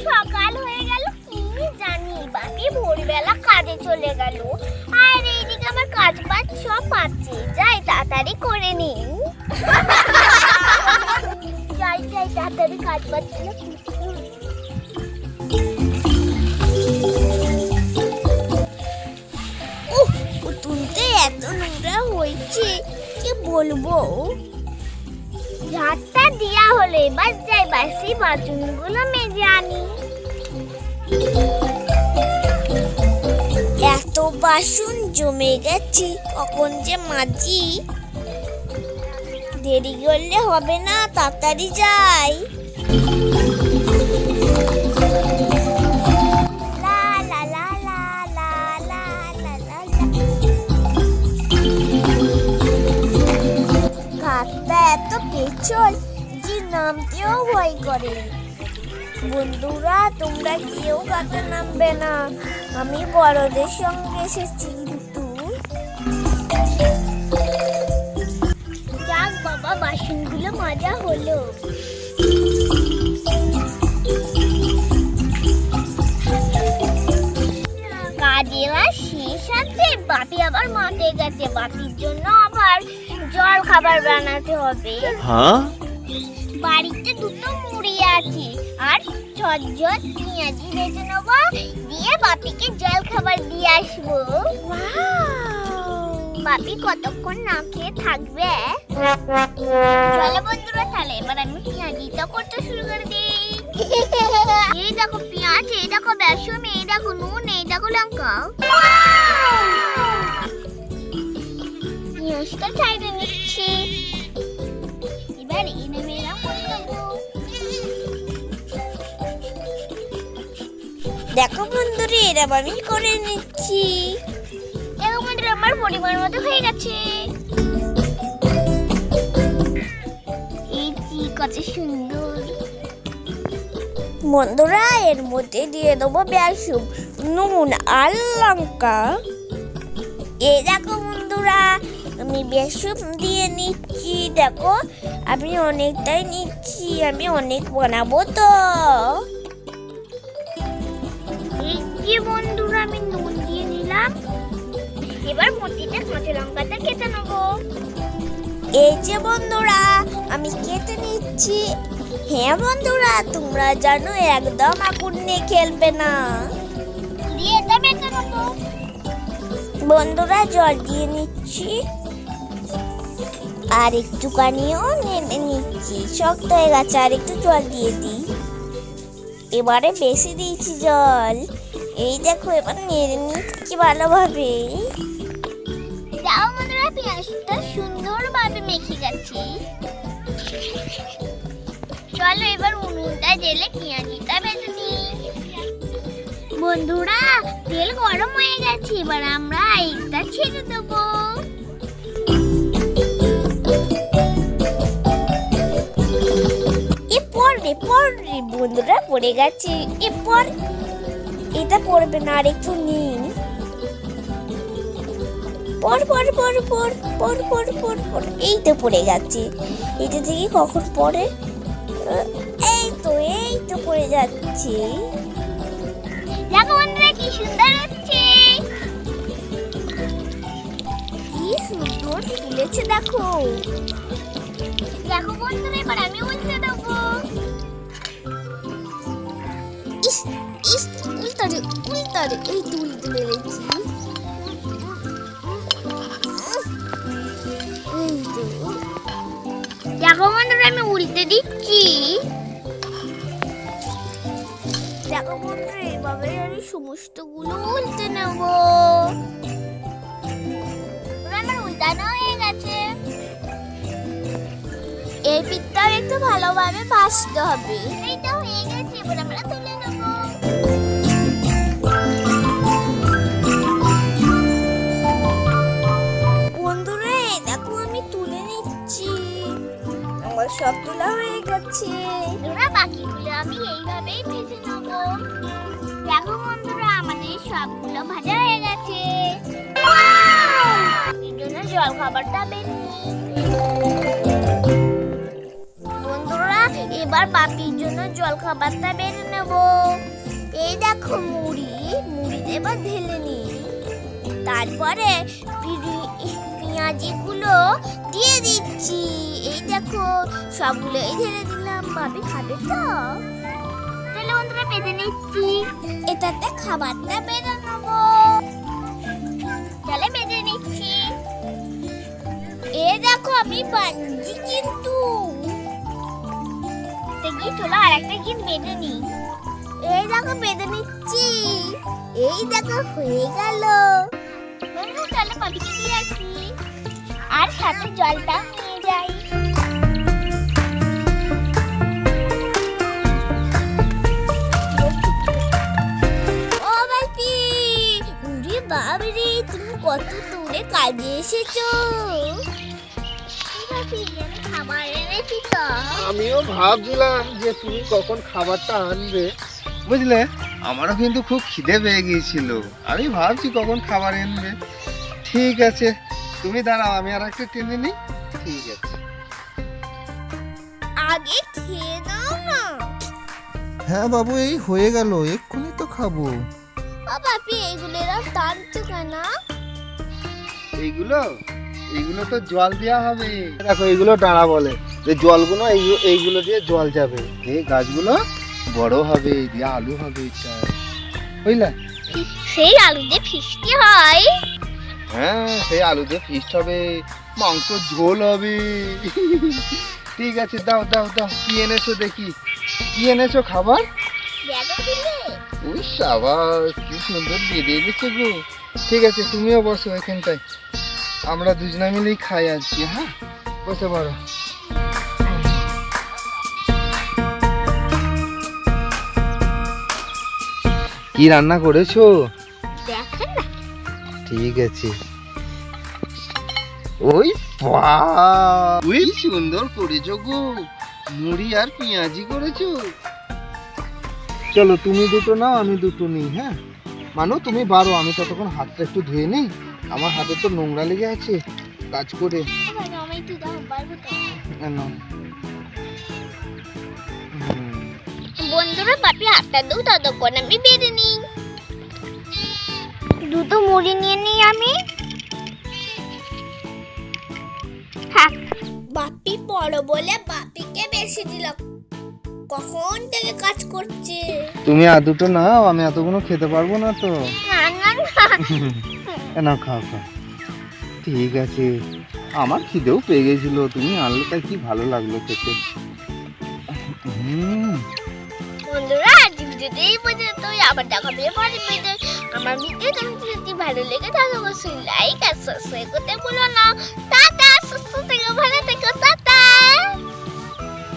সকাল হয়ে গেল, কি জানি বাপি ভোরবেলা কাজে চলে গেল। আর এইদিকে আমার কাজ বাজ সব পাচ্ছে, যাই তাড়াতাড়ি করে নি। যাই তাড়াতাড়ি কাজ বাজ তুলতে এত নোংরা হয়েছে কি বলবো। ঝাড়টা দিয়া হলে এবার যাই বাসি বাথরুমগুলো মেজে আনি। এত বাসন জমে গেছে, কখন যে মাজি। দেরি করলে হবে না, তাড়াতাড়ি যাই। ঘাটটা এত পেছল যে নামতেও ভয় করে। বন্ধুরা, তোমরা কেউ ঘাটে নামবে না, আমি বড়দের সঙ্গে এসেছি। কিন্তু যাক বাবা, বাসনগুলো মাজা হলো। কাজ এবার শেষ আছে, বাপি আবার মাঠে গেছে। বাপির জন্য আবার জল খাবার বানাতে হবে। বাড়িতে দুটো মুড়ি আছে আর ঝটঝট পেঁয়াজি ভেজে নেবো, দিয়ে বাপিকে জল খাবার দিয়ে আসবো। বাপি কতক্ষণ না খেয়ে থাকবে। চলো বন্ধুরা, তাহলে এবার আমি পেঁয়াজিটা করতে শুরু করে দিই। এই দেখো পেঁয়াজ, এই দেখো বেসন, এই দেখো নুন, এই দেখো লঙ্কা। পেঁয়াজটা ছাইড়ে নিচ্ছি, এবার এরম করে দেবো। দেখো বন্ধুরা, এরম আমি করে নিচ্ছি। দেখো বন্ধুরা, আমার পরিমাণ মতো হয়ে গেছে। এই কত সুন্দর। বন্ধুরা, এর মধ্যে দিয়ে দেবো বেসন, নুন আর লঙ্কা। এই দেখো বন্ধুরা, আমি বেসন দিয়ে নিচ্ছি। দেখো আমি অনেকটাই নিচ্ছি, আমি অনেক বানাবো তো। এই যে বন্ধুরা, আমি নুন দিয়ে নিলাম, এবার মধ্যে কাঁচা লঙ্কাটা কেটে নেবো। এই যে বন্ধুরা, আমি কেটে নিচ্ছি। হ্যাঁ বন্ধুরা, তোমরা জানো একদম আগুন নিয়ে খেলবে না। দিয়ে এটা বেটে নেবো। বন্ধুরা, জল দিয়ে নিচ্ছি আর একটুখানিও নেড়ে নিচ্ছি। শক্ত হয়ে গেছে, আর একটু জল দিয়ে দিই। এবারে বেশি দিয়েছি জল। এই দেখো, এবার নেড়ে নিচ্ছি ভালোভাবে। যাও বন্ধুরা, পেঁয়াজটা সুন্দরভাবে মেখে গেছে। চলো এবার উনুনটা জেলে পেঁয়াজিটা ভেজে নিই। বন্ধুরা, তেল গরম হয়ে গেছে, এবার আমরা এটা ছেড়ে দেবো। পড়বে বন্ধুরা, পড়ে গেছে। এরপর এটা পড়বে না, আর একটু নিন। এই তো পড়ে গেছে। এটা থেকে কখন পড়ে? এই তো পড়ে যাচ্ছে। দেখো বন্ধুরা, কি সুন্দর হচ্ছে, কি সুন্দর ফুলেছে। দেখো দেখো বন্ধুরা, এবার আমি উল্টে দেবো। উল্টারে এই তুলে রেখেছি। দেখো বন্ধুরা, আমি উল্টে দিচ্ছি। দেখো বন্ধুরা, এভাবে আমি সমস্ত গুলো উল্টে নেবো। আমার উল্টানো হয়ে গেছে। এই পিঠটা একটু ভালোভাবে ভাজতে হবে। এইটা হয়ে গেছে, এবার আমরা তুলে নেবো। বন্ধুরা, দেখো আমি তুলে নিচ্ছি। আমার সব তোলা হয়ে গেছে। বাকিগুলো আমি এইভাবেই ভেজে নেবো। দেখো বন্ধুরা, আমাদের সবগুলো ভাজা হয়ে গেছে। বাপির জন্য জল খাবারটা বের বন্ধুরা, এবার বাপির জন্য জল খাবারটা বেড়ে নেব। এই দেখো মুড়ি এবার ঢেলে নি। তারপরে পেঁয়াজিগুলো দিয়ে দিচ্ছি। এই দেখো সবগুলোই ঢেলে দিলাম। বাপি খাবে তো? তাহলে বন্ধুরা বেঁধে নিচ্ছি। এটাতে খাবারটা বেড়ে নেবো। তাহলে বেঁধে নিচ্ছি। এই দেখো আমি বানছি কিন্তু। চলো আর একটা গিট বেঁধে নি। এই দেখো বেঁধে নিচ্ছি। এই দেখো হয়ে গেল। তাহলে বাপিকে দিয়ে আসি আর সাথে জলটা নিয়ে যাই। ও বাপি, উরে বাবারে, তুমি কত দূরে কাজে এসেছো। খাবার এনেছি তো। আমিও ভাবছিলাম যে তুমি কখন খাবারটা আনবে, বুঝলে। আমারও কিন্তু খুব খিদে পেয়ে গিয়েছিল। আমি ভাবছি কখন খাবার আনবে। ঠিক আছে, তুমি দাঁড়াও, আমি আর একটা টেনে নিই। ঠিক আছে, আগে খেয়ে নাও না। হ্যাঁ বাবু, এই হয়ে গেল, এক্ষুনি তো খাবো। ও বাপি, এইগুলো এরকম টানছো কেন? এইগুলো তো জল দেওয়া হবে। দেখো এইগুলো ডাঁড়া বলে, যে জলগুলো এইগুলো দিয়ে জল যাবে, এই গাছগুলো বড় হবে, দিয়ে আলু হবে, বুঝলে। সেই আলু দিয়ে ফিস্টি হয়। হ্যাঁ, সেই আলু দিয়ে ফিস্ট হবে, মাংস ঝোল হবে। ঠিক আছে, দাও দাও দাও, কি এনেছো দেখি, কি এনেছো খাবার? ওই সাবাস, কি সুন্দর বেঁধে গেছে গো। ঠিক আছে, তুমিও বসো এখানটায়, আমরা দুজনে মিলেই খাই আজকে। হ্যাঁ, বসে পারো। কি রান্না করেছো? দেখেন না। ঠিক আছে। ওই ওই সুন্দর করেছো গো, মুড়ি আর পেঁয়াজি করেছো। চলো, তুমি দুটো নাও, আমি দুটো নিই। হ্যাঁ মানু, তুমি বারো, আমি ততক্ষণ হাতটা একটু ধুয়ে নিই। আমার হাতে তো নোংরা লেগে আছে কাজ করে। বন্ধুরা, বাপি হাতটা দু, ততক্ষণ আমি বেঁধে নিই। দুটো মুড়ি নিয়ে নিই আমি। থাক, বাপি বড় বলে বাপিকে বেশি দিলাম। কখন থেকে কাজ করছে। তুমি আর দুটো নাও, আমি এতগুলো খেতে পারবো না তো। না না না, খাও খাও। ঠিক আছে, আমার খিদেও পেয়ে গেছিল, তুমি আনলে তাই কি ভালো লাগলো খেতে। বন্ধুরা, যদি এই পর্যন্ত আবার দেখাবে পরের ভিডিও। আমার ভিডিও যদি ভালো লেগে থাকে অবশ্যই লাইক আর সাবস্ক্রাইব করতে ভুলো